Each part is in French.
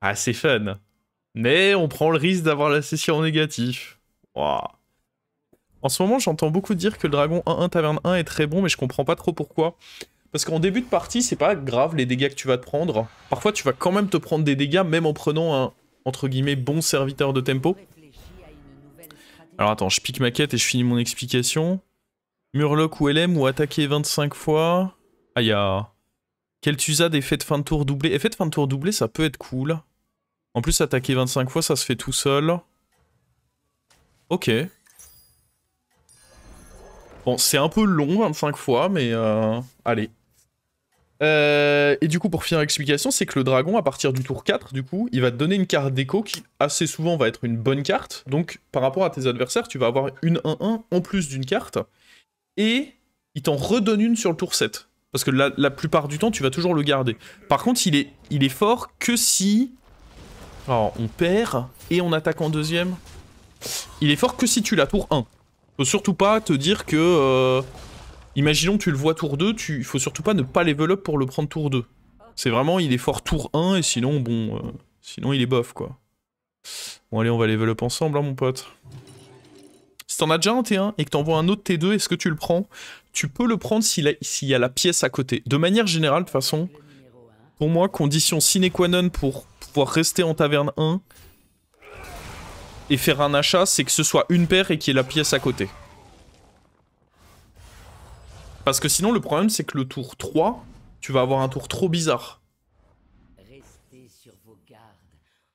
Ah, c'est fun. Mais on prend le risque d'avoir la session en négatif. Wouah. En ce moment, j'entends beaucoup dire que le dragon 1-1 taverne 1 est très bon, mais je comprends pas trop pourquoi. Parce qu'en début de partie, c'est pas grave les dégâts que tu vas te prendre. Parfois, tu vas quand même te prendre des dégâts, même en prenant un, entre guillemets, bon serviteur de tempo. Alors attends, je pique ma quête et je finis mon explication. Murloc ou LM ou attaquer 25 fois. Ah, il y a... Kel'Thuzad, effet de fin de tour doublé. Effet de fin de tour doublé, ça peut être cool. En plus, attaquer 25 fois, ça se fait tout seul. Ok. Bon, c'est un peu long, 25 fois, mais allez. Et du coup, pour finir l'explication, c'est que le dragon, à partir du tour 4, du coup, il va te donner une carte d'écho qui, assez souvent, va être une bonne carte. Donc, par rapport à tes adversaires, tu vas avoir une 1-1 en plus d'une carte. Et il t'en redonne une sur le tour 7. Parce que la plupart du temps, tu vas toujours le garder. Par contre, il est fort que si... Alors, on perd et on attaque en deuxième. Il est fort que si tu l'as tour 1. Faut surtout pas te dire que... imaginons que tu le vois tour 2, il faut surtout pas ne pas level up pour le prendre tour 2. C'est vraiment, il est fort tour 1 et sinon, bon... sinon, il est bof, quoi. Bon, allez, on va level up ensemble, hein, mon pote. Si t'en as déjà un T1 et que t'envoies un autre T2, est-ce que tu le prends? Tu peux le prendre s'il y a la pièce à côté. De manière générale, de toute façon, pour moi, condition sine qua non pour pouvoir rester en taverne 1 et faire un achat, c'est que ce soit une paire et qu'il y ait la pièce à côté. Parce que sinon, le problème, c'est que le tour 3, tu vas avoir un tour trop bizarre. Restez sur vos gardes,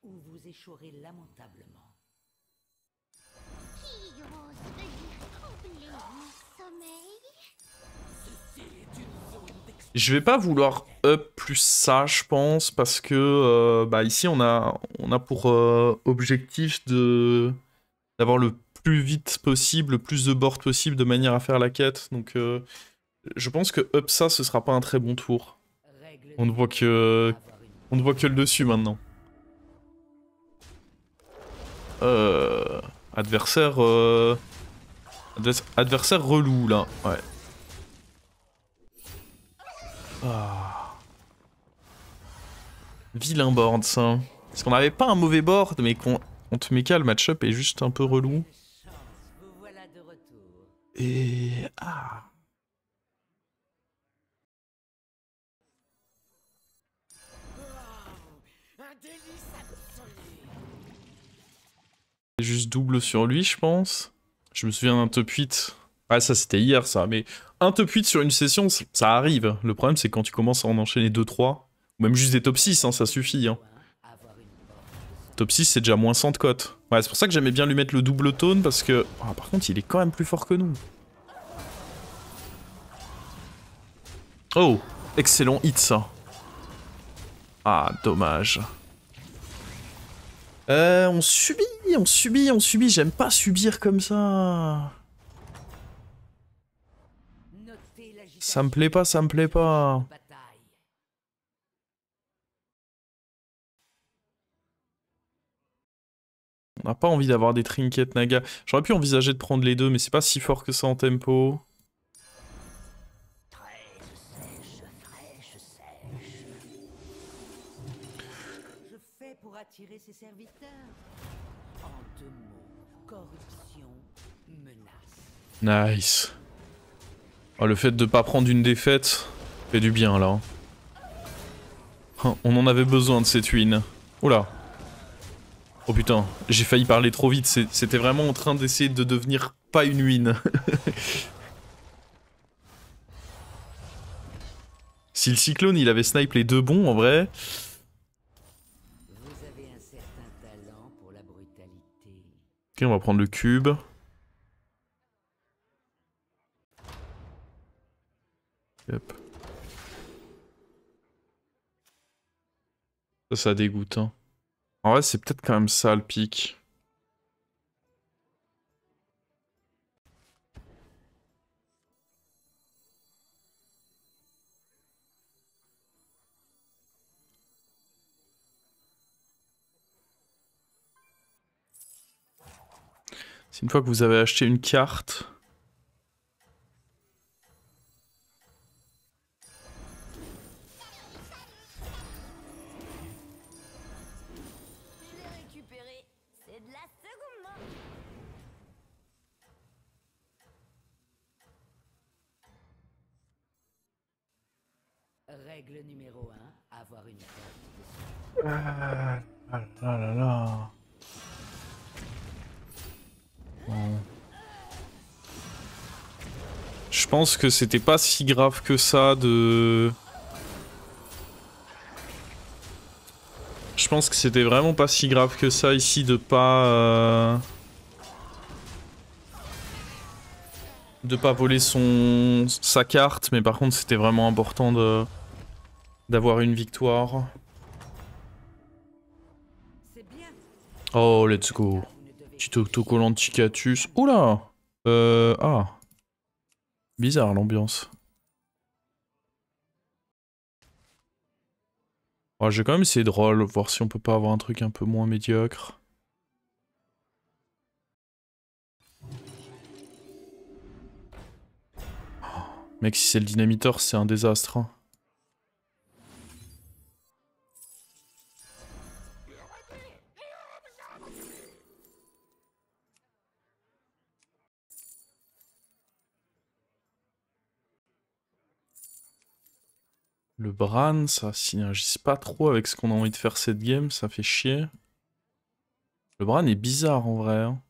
ou vous échouerez lamentablement. Qui ose venir troubler mon sommeil? Je vais pas vouloir up plus ça, je pense, parce que bah ici on a pour objectif d'avoir le plus vite possible, le plus de board possible de manière à faire la quête. Donc je pense que up ça, ce sera pas un très bon tour. On ne voit que le dessus maintenant. Adversaire adversaire relou là, ouais. Ah. Vilain board ça. Parce qu'on avait pas un mauvais board, mais qu'on te met le match-up est juste un peu relou. Vous voilà de retour. Et... Ah. Un délice absolu. C'est juste double sur lui, je pense. Je me souviens d'un top 8. Ouais, ça c'était hier ça, mais un top 8 sur une session, ça arrive. Le problème c'est quand tu commences à en enchaîner 2-3, ou même juste des top 6, hein, ça suffit. Hein. Top 6 c'est déjà moins 100 de cote. Ouais, c'est pour ça que j'aimais bien lui mettre le double tone, parce que... Oh, par contre il est quand même plus fort que nous. Oh, excellent hit ça. Ah, dommage. On subit, j'aime pas subir comme ça. Ça me plaît pas, ça me plaît pas. On n'a pas envie d'avoir des trinkets Naga. J'aurais pu envisager de prendre les deux, mais c'est pas si fort que ça en tempo. Je fais pour attirer ses serviteurs. En deux mots, corruption, menace. Nice. Oh, le fait de pas prendre une défaite fait du bien là. On en avait besoin de cette win. Oula. Oh putain, j'ai failli parler trop vite. C'était vraiment en train d'essayer de devenir pas une win. Si le cyclone il avait snipe les deux bons en vrai. Vous avez un certain talent pour la brutalité. Ok, on va prendre le cube. Hop. Ça dégoûte. Hein. En vrai, c'est peut-être quand même ça le pic. C'est une fois que vous avez acheté une carte. Règle numéro 1, avoir une carte. Ah là là là. Bon. Je pense que c'était pas si grave que ça de... Je pense que c'était vraiment pas si grave que ça ici de pas... de pas voler sa carte, mais par contre c'était vraiment important d'avoir une victoire. Oh, let's go. Petit autocollant de Cicatus. Oula. Ah. Bizarre l'ambiance. Oh, je vais quand même essayer de roll, voir si on peut pas avoir un truc un peu moins médiocre. Oh, mec, si c'est le dynamiteur, c'est un désastre. Hein. Le Bran, ça synergise pas trop avec ce qu'on a envie de faire cette game, ça fait chier. Le Bran est bizarre en vrai. Hein.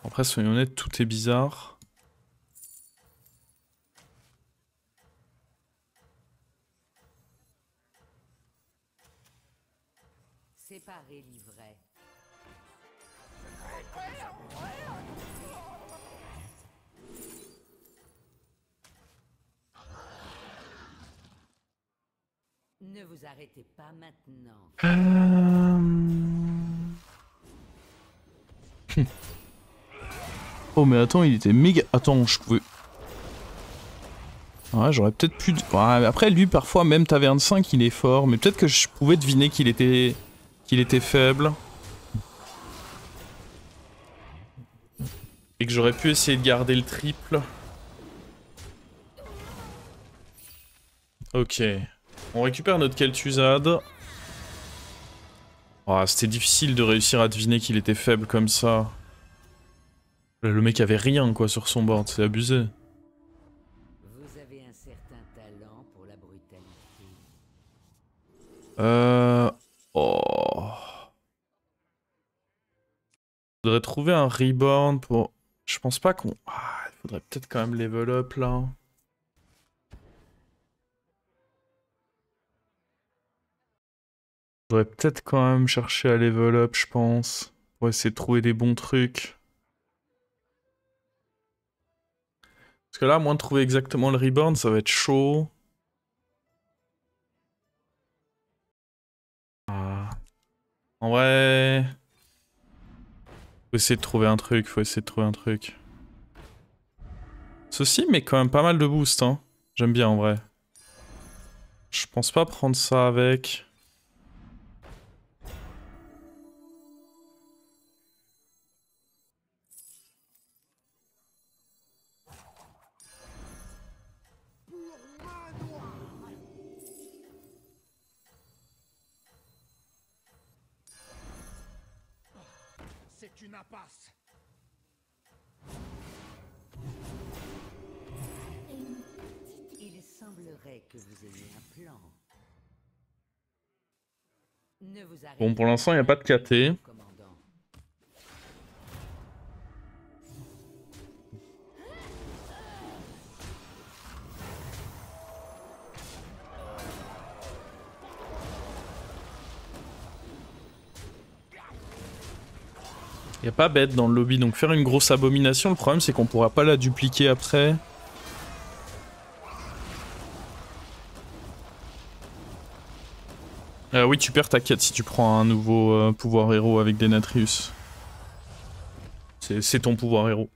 Après, soyons honnêtes, tout est bizarre. Séparer l'ivraie. Ne vous arrêtez pas maintenant. Oh mais attends, il était méga... Attends, je pouvais... Ouais, j'aurais peut-être pu... Ouais, après, lui, parfois, même Taverne 5, il est fort. Mais peut-être que je pouvais deviner qu'il était faible. Et que j'aurais pu essayer de garder le triple. Ok. On récupère notre Kel'Thuzad. Oh, c'était difficile de réussir à deviner qu'il était faible comme ça. Le mec avait rien, quoi, sur son board. C'est abusé. Vous avez un certain talent pour la brutalité. Oh. Faudrait trouver un reborn pour... Je pense pas qu'on... Ah, il faudrait peut-être quand même level up, là. Faudrait peut-être quand même chercher à level up, je pense. Pour essayer de trouver des bons trucs. Parce que là, à moins de trouver exactement le reborn, ça va être chaud. Ah. En vrai... Faut essayer de trouver un truc, Ceci met quand même pas mal de boost, hein. J'aime bien, en vrai. Je pense pas prendre ça avec... C'est une impasse. Il semblerait que vous ayez un plan. Ne vous arrêtez Bon, pour l'instant, il n'y a pas de KT. commandant. Y a pas bête dans le lobby, donc faire une grosse abomination, le problème c'est qu'on pourra pas la dupliquer après. Oui, tu perds ta quête si tu prends un nouveau pouvoir héros avec Denatrius. C'est ton pouvoir héros.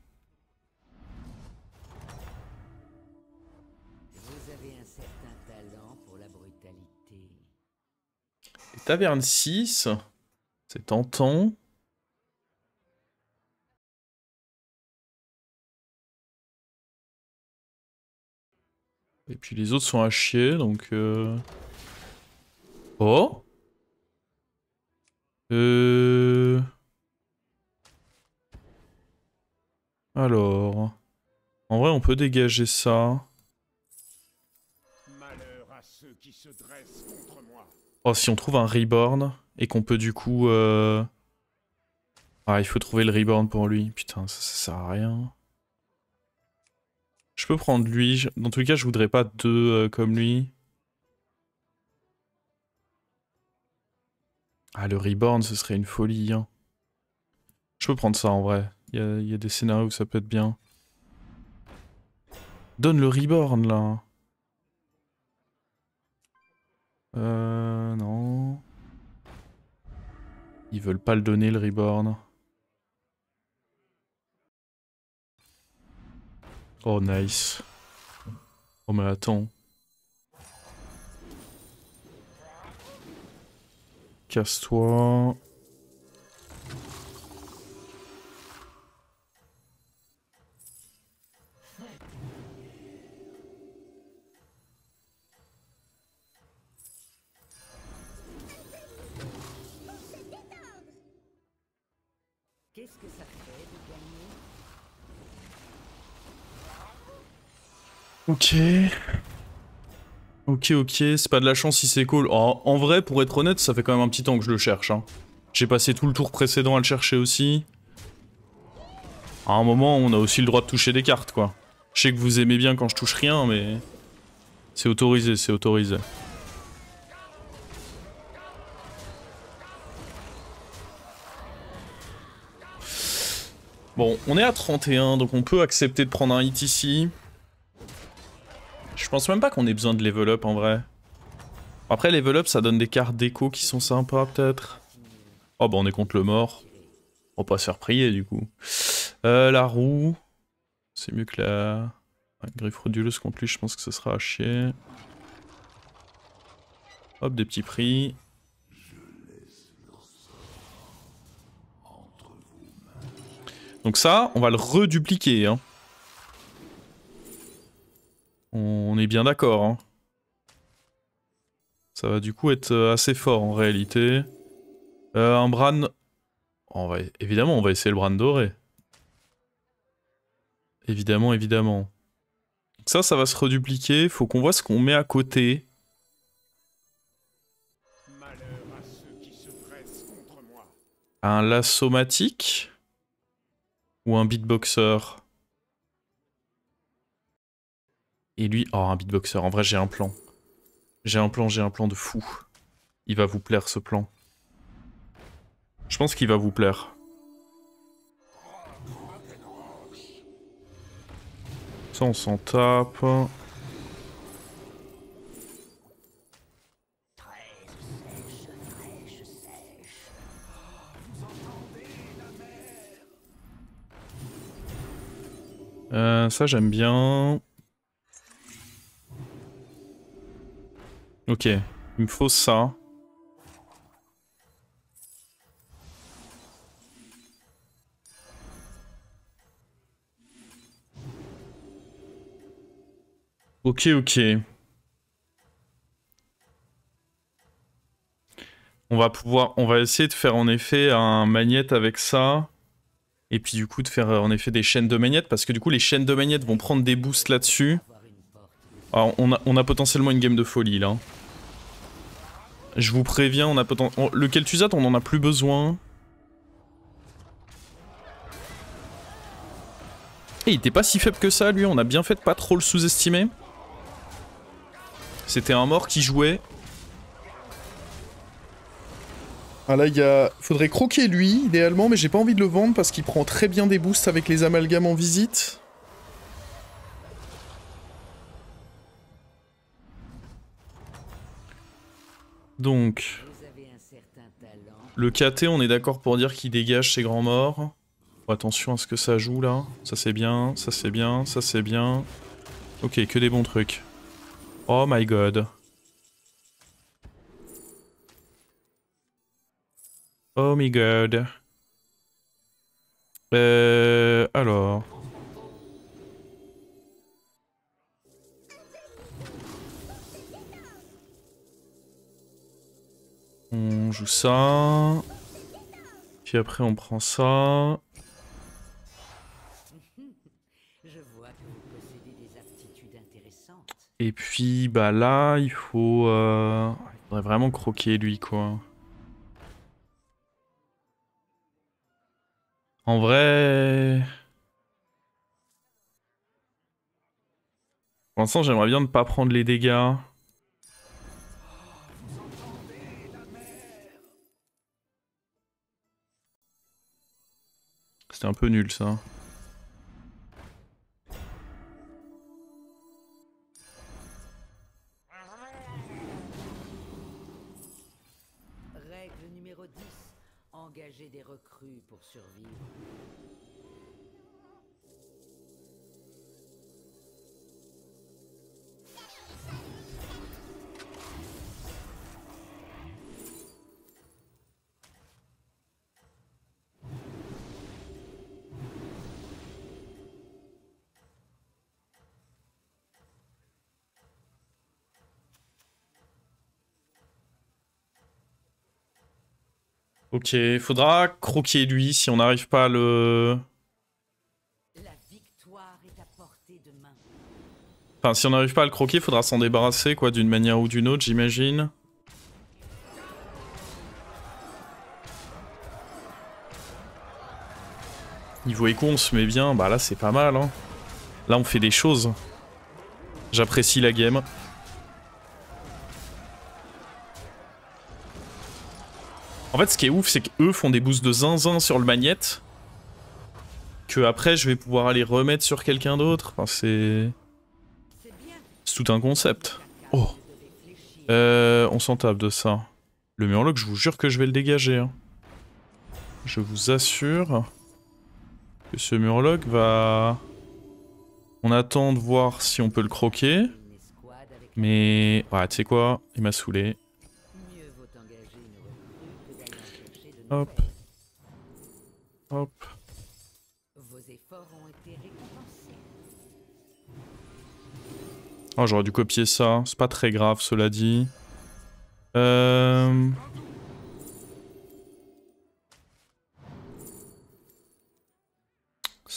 Vous avez un certain talent pour la brutalité. Et Taverne 6, c'est tentant. Et puis les autres sont à chier, donc... Oh Alors... En vrai, on peut dégager ça. qui se dressent contre moi. Oh, si on trouve un Reborn et qu'on peut du coup... Ah, il faut trouver le Reborn pour lui. Putain, ça sert à rien. Je peux prendre lui. Dans tous les cas, je voudrais pas deux comme lui. Ah, le Reborn, ce serait une folie. Hein. Je peux prendre ça en vrai. Il y a des scénarios où ça peut être bien. Donne le Reborn là. Non. Ils veulent pas le donner le Reborn. Oh nice. Oh mais attends. Casse-toi. Qu'est-ce que ça fait de gagner? Ok, c'est pas de la chance si c'est cool. Oh, en vrai, pour être honnête, ça fait quand même un petit temps que je le cherche. Hein. J'ai passé tout le tour précédent à le chercher aussi. À un moment, on a aussi le droit de toucher des cartes, quoi. Je sais que vous aimez bien quand je touche rien, mais... C'est autorisé, c'est autorisé. Bon, on est à 31, donc on peut accepter de prendre un hit ici. Je pense même pas qu'on ait besoin de level up en vrai. Après, level up, ça donne des cartes d'écho qui sont sympas, peut-être. Oh, bah on est contre le mort. On va pas se faire prier, du coup. La roue. C'est mieux que la... griffe frauduleuse contre lui, je pense que ce sera à chier. Hop, des petits prix. Donc ça, on va le redupliquer. Hein. On est bien d'accord. Hein. Ça va du coup être assez fort en réalité. Un Bran... Évidemment, on va essayer le Bran doré. Évidemment. Donc ça va se redupliquer. Faut qu'on voit ce qu'on met à côté. Malheur à ceux qui se dressent contre moi. Un lassomatique ou un beatboxer. Et lui... Oh, un beatboxer. En vrai, j'ai un plan. J'ai un plan de fou. Il va vous plaire, ce plan. Je pense qu'il va vous plaire. Ça, on s'en tape. Ça, j'aime bien. Ok, il me faut ça. Ok. On va essayer de faire en effet un magnète avec ça. Et puis du coup de faire en effet des chaînes de magnettes. Parce que du coup les chaînes de magnettes vont prendre des boosts là-dessus. Alors on a potentiellement une game de folie là. Je vous préviens, on a potentiellement... Le Kel'Thuzad, on en a plus besoin. Et il était pas si faible que ça lui, on a bien fait de pas trop le sous-estimer. C'était un mort qui jouait. Ah là, faudrait croquer lui, idéalement, mais j'ai pas envie de le vendre parce qu'il prend très bien des boosts avec les amalgames en visite. Donc... Le KT, on est d'accord pour dire qu'il dégage ses grands morts. Oh, attention à ce que ça joue là. Ça c'est bien, ça c'est bien, ça c'est bien. Ok, que des bons trucs. Oh my god. Oh my god. Alors... On joue ça. Puis après on prend ça. Je vois que vous possédez des aptitudes intéressantes. Et puis bah là, il faudrait vraiment croquer lui quoi. En vrai... Pour l'instant, j'aimerais bien ne pas prendre les dégâts. C'était un peu nul ça. Règle numéro 10. Engager des recrues pour survivre. Ok, faudra croquer lui si on n'arrive pas à le... La victoire est à portée de main. Enfin, si on n'arrive pas à le croquer, faudra s'en débarrasser quoi, d'une manière ou d'une autre, j'imagine. Niveau écho, on se met bien. Bah là, c'est pas mal. Hein. Là, on fait des choses. J'apprécie la game. En fait, ce qui est ouf, c'est qu'eux font des boosts de zinzin sur le magnète. Que après, je vais pouvoir aller remettre sur quelqu'un d'autre. Enfin, c'est tout un concept. Oh. On s'en tape de ça. Le Murloc, je vous jure que je vais le dégager. Hein. Je vous assure que ce Murloc va... On attend de voir si on peut le croquer. Mais... Ouais, tu sais quoi? Il m'a saoulé. Hop. Hop. Vos efforts ont été récompensés. Oh, j'aurais dû copier ça. C'est pas très grave, cela dit. Ça,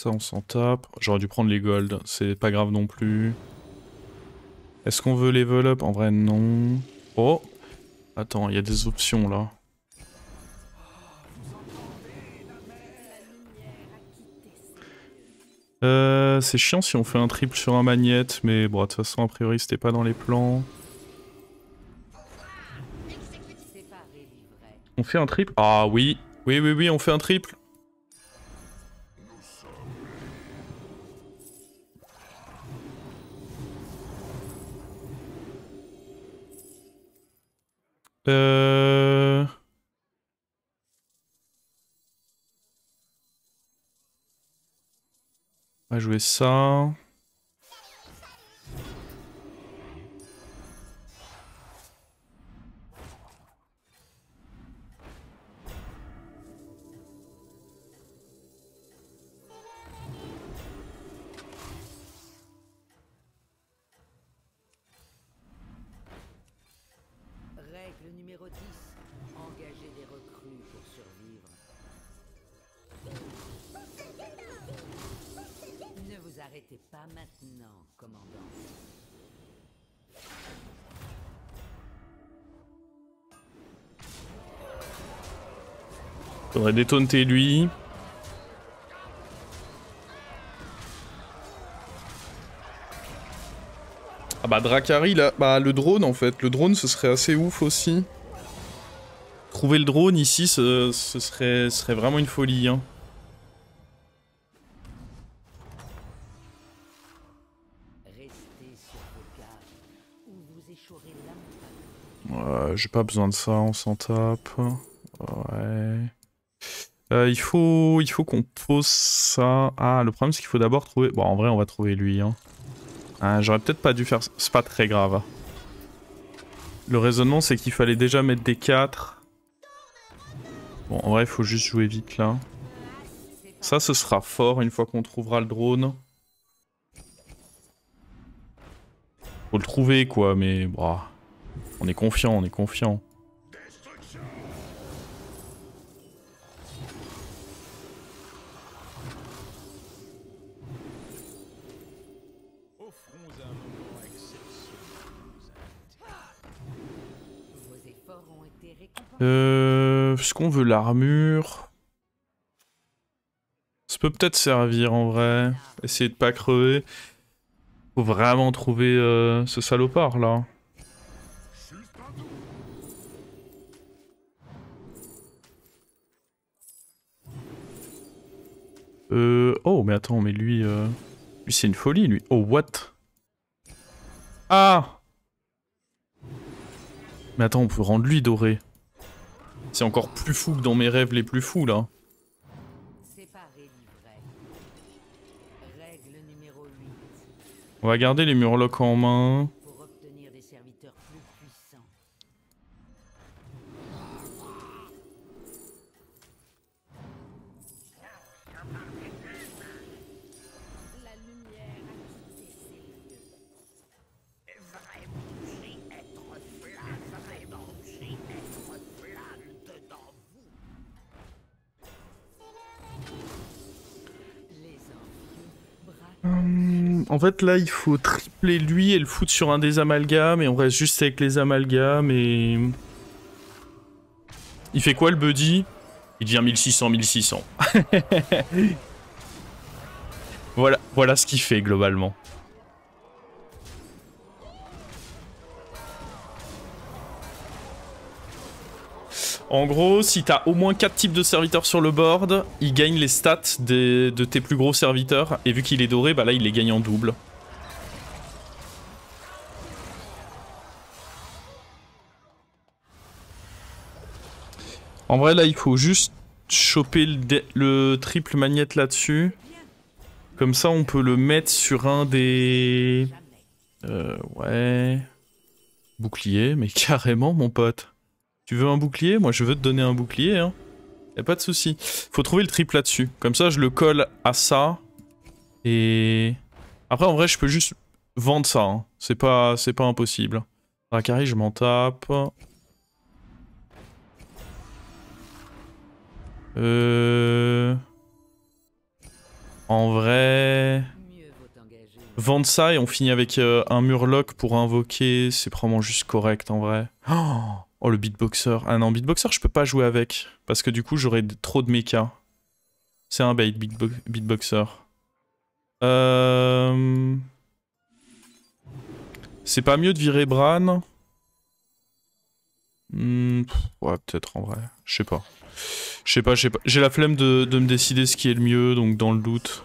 on s'en tape. J'aurais dû prendre les golds. C'est pas grave non plus. Est-ce qu'on veut level up? En vrai, non. Oh! Attends, il y a des options, là. C'est chiant si on fait un triple sur un magnète, mais bon, de toute façon, a priori, c'était pas dans les plans. On fait un triple? Ah oui! Oui, oui, oui, on fait un triple! On va jouer ça. Règle numéro 10. Engager des recrues pour survivre. Ne vous arrêtez pas maintenant, commandant. Faudrait détaunter lui. Ah bah Drakari là, bah le drone en fait, le drone ce serait assez ouf aussi. Trouver le drone ici ce serait vraiment une folie hein. Restez sur vos gardes ou vous échouerez lamentablement. J'ai pas besoin de ça, on s'en tape. Ouais. Il faut qu'on pose ça. Ah le problème c'est qu'il faut d'abord trouver... Bon en vrai on va trouver lui hein. Ah, j'aurais peut-être pas dû faire... C'est pas très grave. Le raisonnement, c'est qu'il fallait déjà mettre des 4. Bon, en vrai, il faut juste jouer vite, là. Ça, ce sera fort une fois qu'on trouvera le drone. Faut le trouver, quoi, mais... Bah, on est confiant, on est confiant. Offrons un moment exceptionnel. Est-ce qu'on veut l'armure? Ça peut peut-être servir en vrai. Essayer de pas crever. Faut vraiment trouver ce salopard là. Oh mais attends, mais lui c'est une folie lui. Oh what? Ah! Mais attends, on peut rendre lui doré. C'est encore plus fou que dans mes rêves les plus fous là. On va garder les murlocs en main. Pour obtenir des serviteurs plus puissants. La lumière a quitté ces lieux. En fait là il faut tripler lui et le foutre sur un des amalgames et on reste juste avec les amalgames et... Il fait quoi le buddy? Il devient 1600. Voilà ce qu'il fait globalement. En gros, si t'as au moins 4 types de serviteurs sur le board, il gagne les stats de tes plus gros serviteurs. Et vu qu'il est doré, bah là il les gagne en double. En vrai là il faut juste choper le triple magnète là-dessus. Comme ça on peut le mettre sur un des... ouais... Bouclier, mais carrément mon pote. Tu veux un bouclier? Moi je veux te donner un bouclier, hein. Y'a pas de souci. Faut trouver le triple là-dessus. Comme ça je le colle à ça. Et... Après en vrai je peux juste vendre ça, hein. C'est pas impossible. Dracari je m'en tape. En vrai... Vendre ça et on finit avec un murloc pour invoquer, c'est probablement juste correct en vrai. Oh le beatboxer. Ah non, beatboxer je peux pas jouer avec, parce que du coup j'aurais trop de mecha. C'est un bait, beatboxer. C'est pas mieux de virer Bran? Ouais, peut-être en vrai. Je sais pas. J'ai la flemme de me décider ce qui est le mieux, donc dans le doute.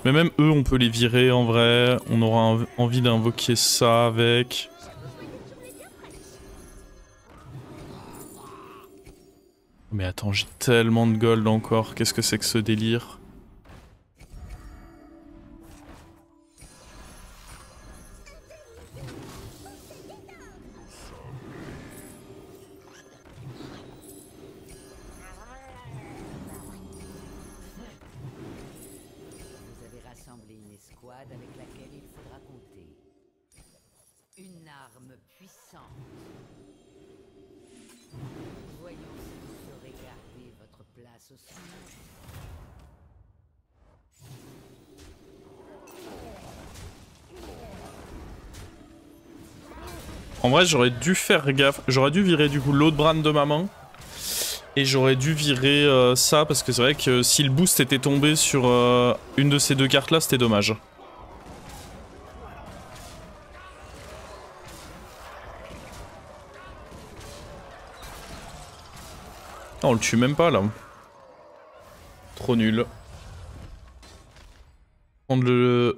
Mais même eux, on peut les virer en vrai. On aura envie d'invoquer ça avec. Mais attends, j'ai tellement de gold encore. Qu'est-ce que c'est que ce délire? En vrai, j'aurais dû faire gaffe. J'aurais dû virer du coup l'autre Bran de ma main. Et j'aurais dû virer ça, parce que c'est vrai que si le boost était tombé sur une de ces deux cartes là, c'était dommage. Non, on le tue même pas là. Trop nul. Prendre le...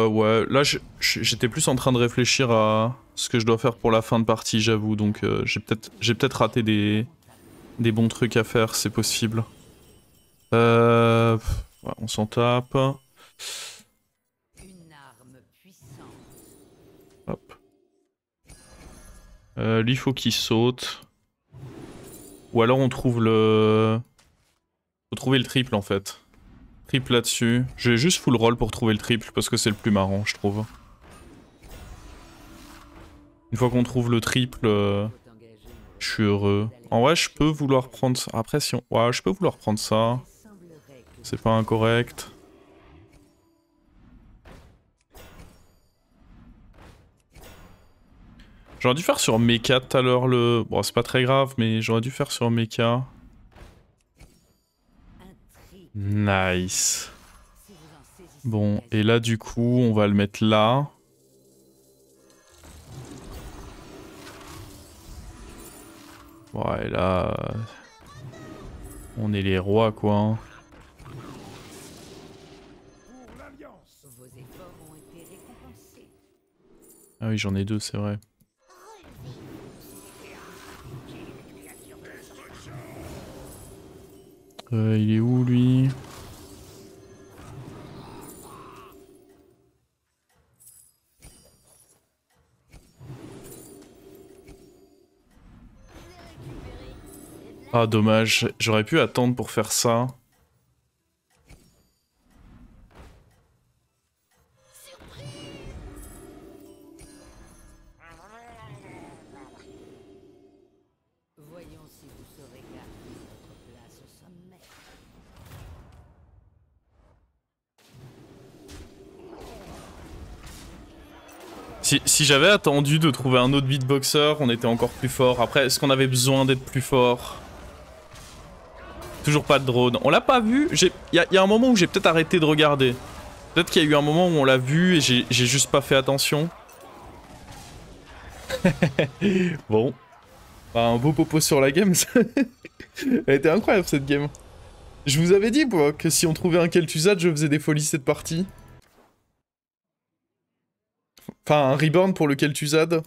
ouais, là j'étais plus en train de réfléchir à ce que je dois faire pour la fin de partie, j'avoue. Donc j'ai peut-être raté des bons trucs à faire, c'est possible. Ouais, on s'en tape. Hop. Lui, faut qu'il saute. Ou alors on trouve le... Faut trouver le triple en fait. Triple là-dessus. Je vais juste full roll pour trouver le triple parce que c'est le plus marrant, je trouve. Une fois qu'on trouve le triple, je suis heureux. En vrai, je peux vouloir prendre ça. Après, si on... Ouais, je peux vouloir prendre ça. C'est pas incorrect. J'aurais dû faire sur Mecha tout à l'heure le... Bon, c'est pas très grave, mais j'aurais dû faire sur Mecha. Nice. Bon, et là, du coup, on va le mettre là. Ouais, là... On est les rois, quoi. Hein. Pour l'Alliance. Vos efforts ont été récompensés. Ah oui, j'en ai deux, c'est vrai. Il est où, lui? Ah, dommage. J'aurais pu attendre pour faire ça. Voyons si vous saurez garder votre place au sommet. Si j'avais attendu de trouver un autre beatboxer, on était encore plus fort. Après, est-ce qu'on avait besoin d'être plus fort? Toujours pas de drone. On l'a pas vu. Il y a un moment où j'ai peut-être arrêté de regarder. Peut-être qu'il y a eu un moment où on l'a vu et j'ai juste pas fait attention. Bon. Bah, un beau popo sur la game. Elle était incroyable cette game. Je vous avais dit quoi, que si on trouvait un Kel'Thuzad, je faisais des folies cette partie. Enfin, un reborn pour le Kel'Thuzad.